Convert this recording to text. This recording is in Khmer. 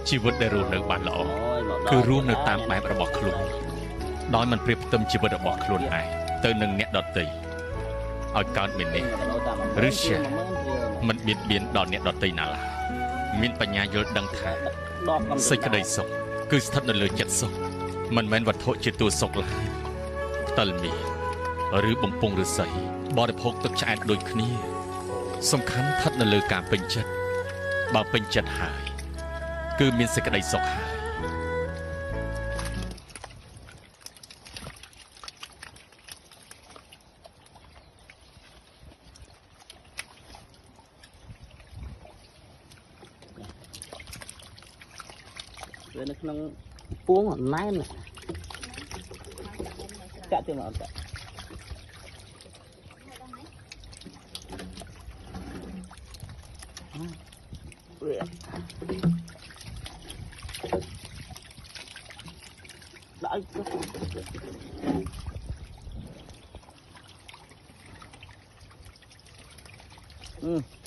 ชีวิตได้รู้នៅបានល្អគឺរស់នៅតាមបែបរបស់ខ្លួនដោយមិនប្រៀបផ្ទឹមជីវិតរបស់ខ្លួនឯងទៅនឹងអ្នកដទៃឲ្យកើតមាននេះឬជាមិនបៀតបៀនដល់អ្នកដទៃណាឡើយមានបញ្ញាយល់ដឹងថាសេចក្តីសុខគឺស្ថិតនៅលើចិត្តសុខមិនមែនវត្ថុជាតួសុខឡើយផ្តិលមាសឬបំពង់ឫស្សីបរិភោគទឹកឆ្អែតដូចគ្នាសំខាន់ស្ថិតនៅលើការពេញចិត្តបើពេញចិត្តហើយគឺមានសេចក្តីសុខហើយវានៅក្នុងពួងណែនចាក់ទៅមកចាក់វាដាក់ទៅ